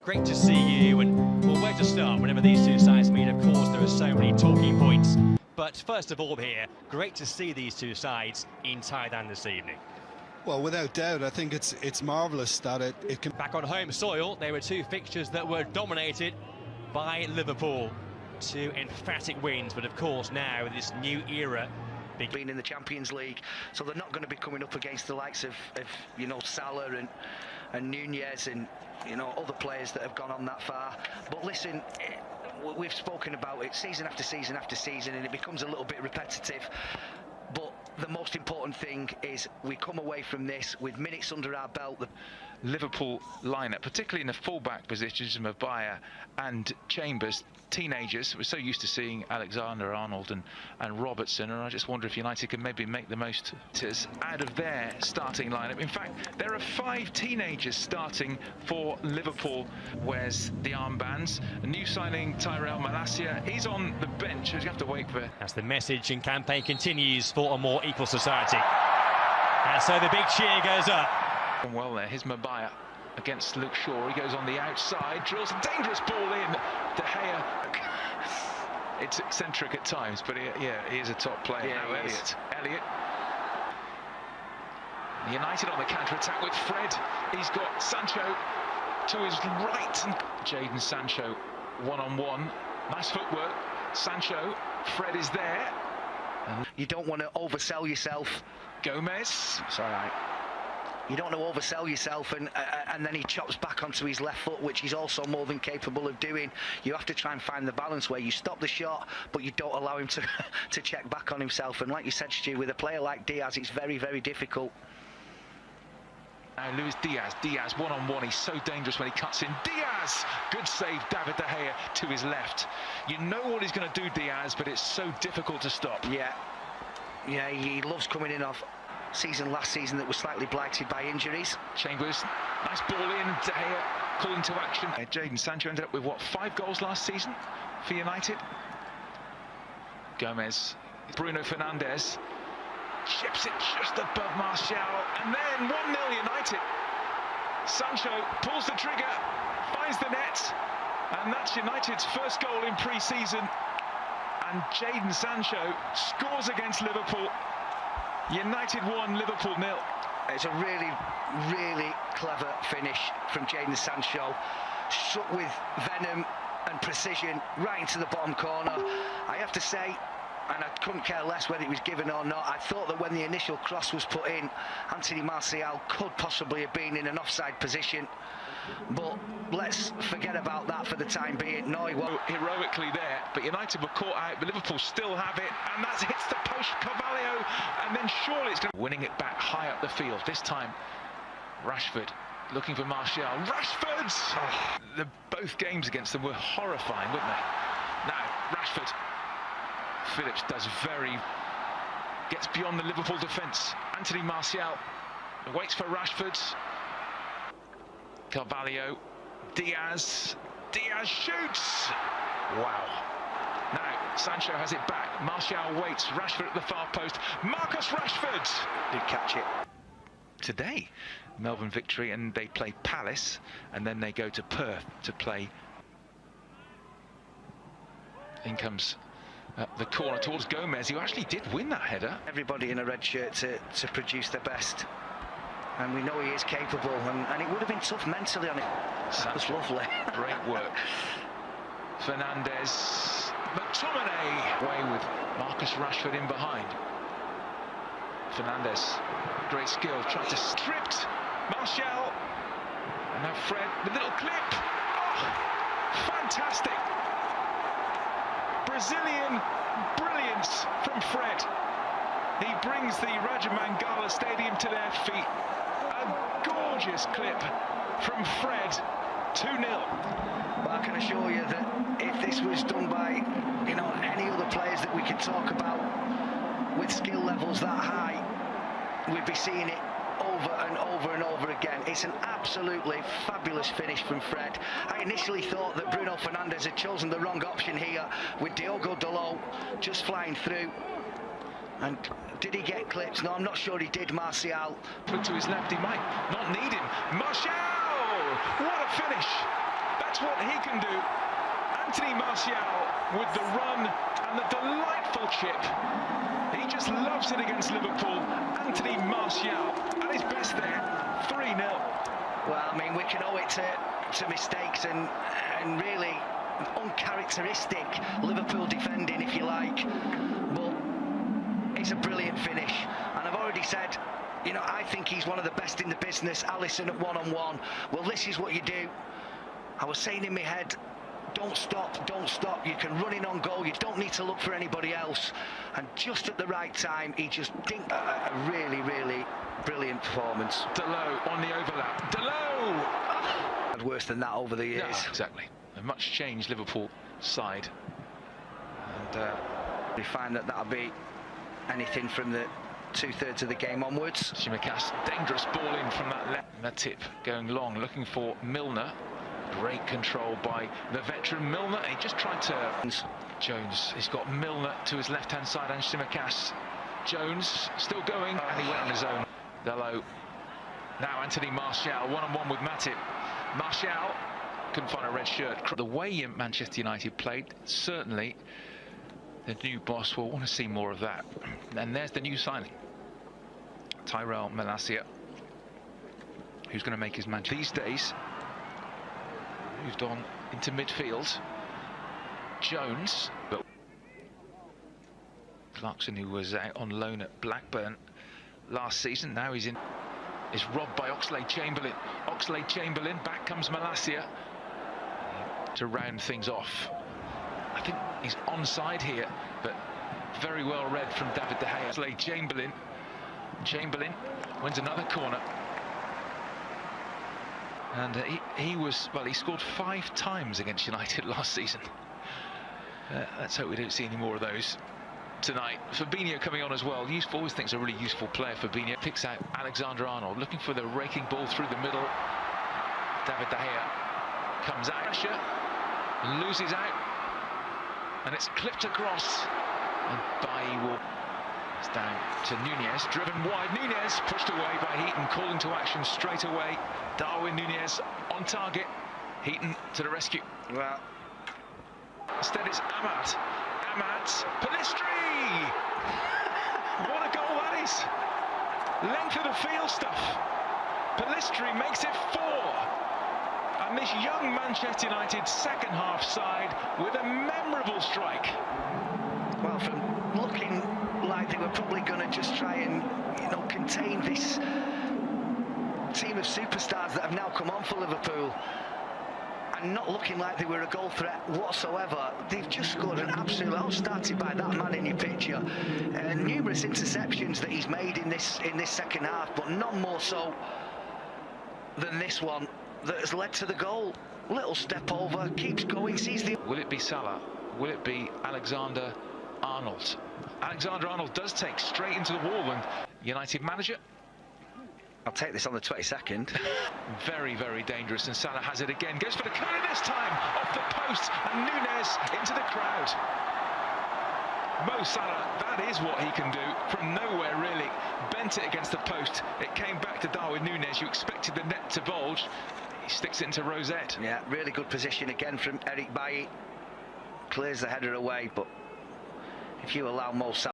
Great to see you, and well, where to start? Whenever these two sides meet, of course, there are so many talking points. But first of all here, great to see these two sides in Thailand this evening. Well, without doubt, I think it's marvellous that it can... Back on home soil, there were two fixtures that were dominated by Liverpool. Two emphatic wins, but of course now this new era being in the Champions League, so they're not going to be coming up against the likes of you know, Salah and Nunez and other players that have gone on that far. But listen, we've spoken about it season after season after season, and it becomes a little bit repetitive. But the most important thing is we come away from this with minutes under our belt. The Liverpool lineup, particularly in the full-back positions, Mabaya and Chambers, teenagers. We're so used to seeing Alexander-Arnold and Robertson, and I just wonder if United can maybe make the most out of their starting lineup. In fact, there are 5 teenagers starting for Liverpool. Wears the armbands. A new signing, Tyrell Malacia, he's on the bench. He's going to have to wait for... As the message and campaign continues for a more equal society. And so the big cheer goes up. Well there, here's Mabaya against Luke Shaw. He goes on the outside, drills a dangerous ball in. De Gea. It's eccentric at times, but he is a top player. Yeah, now Elliott. United on the counter-attack with Fred. He's got Sancho to his right. Jadon Sancho one-on-one. Nice footwork. Sancho. Fred is there. You don't want to oversell yourself. Gomez. It's all right. You don't want to oversell yourself, and then he chops back onto his left foot, which he's also more than capable of doing. You have to try and find the balance where you stop the shot, but you don't allow him to check back on himself. And like you said, Stu, with a player like Diaz, it's very, very difficult. Now Luis Diaz one-on-one. He's so dangerous when he cuts in. Diaz! Good save, David De Gea to his left. You know what he's going to do, Diaz, but it's so difficult to stop. Yeah, he loves coming in off last season that was slightly blighted by injuries. Chambers, nice ball in. De Gea calling to action. Jadon Sancho ended up with, what, 5 goals last season for United? Gomez, Bruno Fernandes, chips it just above Martial, and then 1-0 United. Sancho pulls the trigger, finds the net, and that's United's first goal in pre-season. And Jadon Sancho scores against Liverpool. United 1, Liverpool 0. It's a really, really clever finish from Jadon Sancho. Struck with venom and precision right into the bottom corner. I have to say, and I couldn't care less whether it was given or not, I thought that when the initial cross was put in, Anthony Martial could possibly have been in an offside position. But let's forget about that for the time being. No, he won't. Heroically there, but United were caught out, but Liverpool still have it, and that hits the post, Carvalho, and then surely it's going to... Winning it back high up the field. This time, Rashford looking for Martial. Rashford! Oh, both games against them were horrifying, weren't they? Now, Rashford. Phillips gets beyond the Liverpool defence. Anthony Martial waits for Rashford. Carvalho, Diaz shoots! Wow. Now, Sancho has it back. Martial waits. Rashford at the far post. Marcus Rashford! Did catch it. Today, Melbourne victory, and they play Palace, and then they go to Perth to play. In comes the corner towards Gomez, who actually did win that header. Everybody in a red shirt to produce their best. And we know he is capable, and it would have been tough mentally on it. That was lovely. Great work. Fernandes, McTominay away with Marcus Rashford in behind. Fernandes, great skill, tried to stripped Martial, and now Fred, the little clip. Oh, fantastic. Brazilian brilliance from Fred. He brings the Rajamangala Stadium to their feet. A gorgeous clip from Fred, 2-0. But I can assure you that if this was done by, any other players that we could talk about with skill levels that high, we'd be seeing it over and over and over again. It's an absolutely fabulous finish from Fred. I initially thought that Bruno Fernandes had chosen the wrong option here with Diogo Dalot just flying through. And did he get clips? No, I'm not sure he did, Martial. Put to his left, he might not need him. Martial! What a finish what he can do. Anthony Martial with the run and the delightful chip. He just loves it against Liverpool. Anthony Martial at his best there, 3-0. Well, I mean, we can owe it to mistakes and really uncharacteristic Liverpool defending, if you like. But it's a brilliant finish. And I've already said, you know, I think he's one of the best in the business. Alisson at one-on-one. Well, this is what you do. I was saying in my head, don't stop, don't stop. You can run in on goal. You don't need to look for anybody else. And just at the right time, he just dinked a really, really brilliant performance. Delot on the overlap. Delot! Had worse than that over the years. Yeah, exactly. A much changed Liverpool side. And we find that that'll be anything from the 2/3 of the game onwards. Tsimikas, dangerous ball in from that left. Matip going long, looking for Milner. Great control by the veteran Milner. He just tried to... Jones, he's got Milner to his left-hand side and Tsimikas. Jones still going, and he went on his own. Delot. Now Anthony Martial, one-on-one with Matip. Martial couldn't find a red shirt. The way Manchester United played, certainly the new boss will want to see more of that. And there's the new signing, Tyrell Malacia, who's going to make his man these days. Moved on into midfield. Jones, but Clarkson, who was out on loan at Blackburn last season, now he's in. Is robbed by Oxlade-Chamberlain. Oxlade-Chamberlain, back comes Malacia to round things off. I think he's onside here, but very well read from David De Gea. Oxlade-Chamberlain. Chamberlain wins another corner. And he was, well, he scored 5 times against United last season. Let's hope we don't see any more of those tonight. Fabinho coming on as well. Useful, always thinks a really useful player. Fabinho picks out Alexander-Arnold, looking for the raking ball through the middle. David De Gea comes out, pressure, loses out, and it's clipped across. And Bailly will... It's down to Nunez, driven wide. Nunez pushed away by Heaton, calling to action straight away. Darwin Nunez on target. Heaton to the rescue. Well, instead it's Ahmad. Ahmad, Pellistri! What a goal that is! Length of the field stuff. Pellistri makes it 4. And this young Manchester United second half side with a memorable strike. Well, from looking like they were probably going to just try and, you know, contain this team of superstars that have now come on for Liverpool, and not looking like they were a goal threat whatsoever, they've just scored an absolute... All started by that man in your picture. Numerous interceptions that he's made in this second half, but none more so than this one that has led to the goal. Little step over, keeps going, sees the... Will it be Salah? Will it be Alexander-Arnold? Alexander-Arnold does take straight into the wall, and United manager... I'll take this on the 22nd. Very, very dangerous, and Salah has it again. Goes for the corner this time, off the post, and Nunez into the crowd. Mo Salah, that is what he can do from nowhere, really. Bent it against the post. It came back to Darwin Nunez. You expected the net to bulge. He sticks it into Rosette. Yeah, really good position again from Eric Bailly. Clears the header away, but if you allow Mo Salah